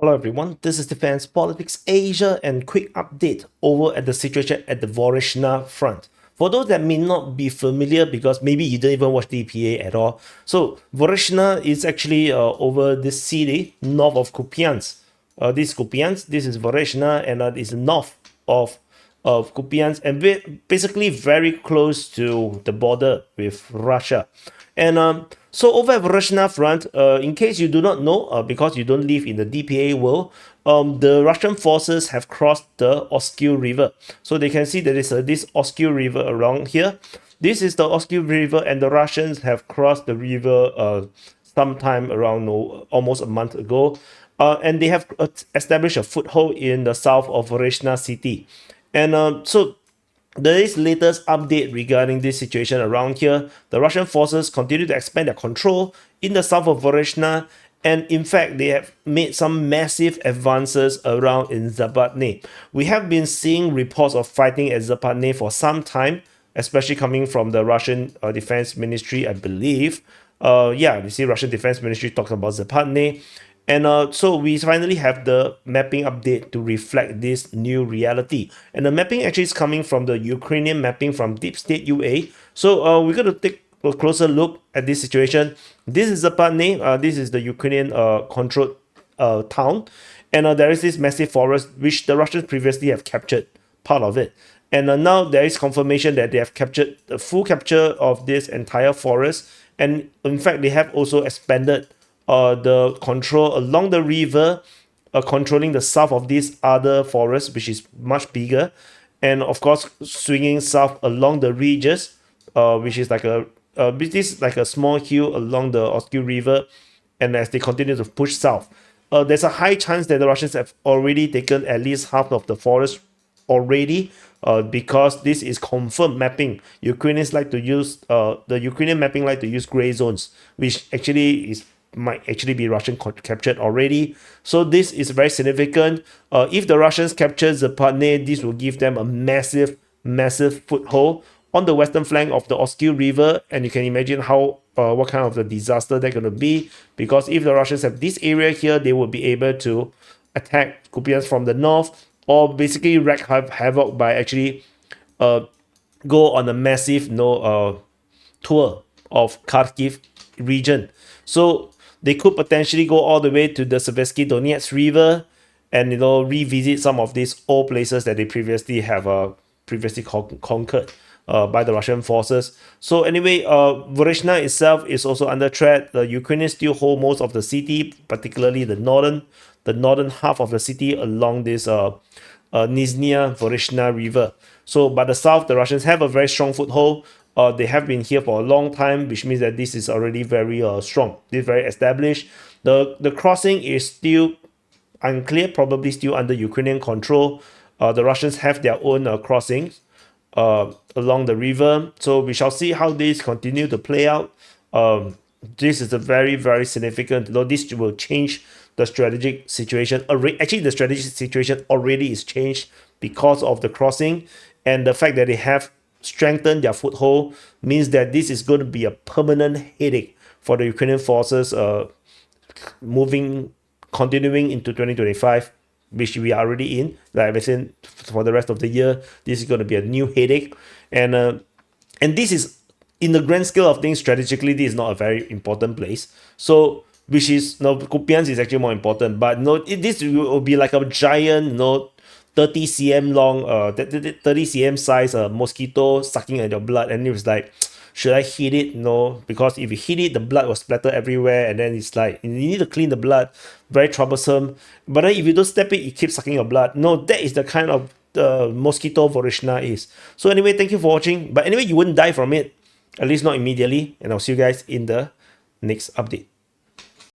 Hello everyone, this is Defense Politics Asia and quick update over at the situation at the Dvorichna Front. For those that may not be familiar because maybe you don't even watch DPA at all. So Dvorichna is actually over this city north of Kupiansk. This is Dvorichna and is north of Kupiansk and basically very close to the border with Russia. And so over at Dvorichna Front, in case you do not know, because you don't live in the DPA world, the Russian forces have crossed the Oskil River. So they can see there is this Oskil River around here. This is the Oskil River, and the Russians have crossed the river sometime around almost a month ago. And they have established a foothold in the south of Dvorichna city. And so there is latest update regarding this situation around here. The Russian forces continue to expand their control in the south of Dvorichna, and in fact, they have made some massive advances around in Zapadne. We have been seeing reports of fighting at Zapadne for some time, especially coming from the Russian Defense Ministry, I believe. Yeah, you see Russian Defense Ministry talking about Zapadne. And so we finally have the mapping update to reflect this new reality. And the mapping actually is coming from the Ukrainian mapping from Deep State UA. So we're going to take a closer look at this situation. This is Zapadne. This is the Ukrainian controlled town. And there is this massive forest which the Russians previously have captured part of it. And now there is confirmation that they have captured the full capture of this entire forest. And in fact, they have also expanded the control along the river, controlling the south of this other forest, which is much bigger, and of course swinging south along the ridges, which is like a small hill along the Oskil River, and as they continue to push south, there's a high chance that the Russians have already taken at least half of the forest already, because this is confirmed mapping. Ukrainians like to use the Ukrainian mapping like to use gray zones, which actually might actually be Russian captured already. So this is very significant. If the Russians capture Zapadne, this will give them a massive foothold on the western flank of the Oskil River, and you can imagine how what kind of a disaster they're going to be, because if the Russians have this area here, they will be able to attack Kupiansk from the north, or basically wreak havoc by actually go on a massive tour of Kharkiv region. So they could potentially go all the way to the Seversky Donetsk River and revisit some of these old places that they previously have previously conquered by the Russian forces. So anyway, Dvorichna itself is also under threat. The Ukrainians still hold most of the city, particularly the northern half of the city along this Nizhnya Dvorichna River. So by the south, the Russians have a very strong foothold. They have been here for a long time, which means that this is already very strong. This is very established. The crossing is still unclear, probably still under Ukrainian control. The Russians have their own crossings along the river. So we shall see how this continue to play out. This is a very significant. This will change the strategic situation. Actually, the strategic situation already is changed because of the crossing, and the fact that they have strengthened their foothold means that this is going to be a permanent headache for the Ukrainian forces continuing into 2025, which we are already in. Like I said, for the rest of the year, this is going to be a new headache, and this is, in the grand scale of things, strategically, this is not a very important place. So, which is Kupiansk is actually more important, but this will be like a giant 30 cm long, 30 cm size mosquito sucking at your blood, and it was like, should I hit it? No, because if you hit it, the blood will splatter everywhere, and then it's like you need to clean the blood, very troublesome. But then if you don't step it keeps sucking your blood. No, that is the kind of mosquito Dvorichna is. So anyway, thank you for watching. But anyway, you wouldn't die from it, at least not immediately, and I'll see you guys in the next update.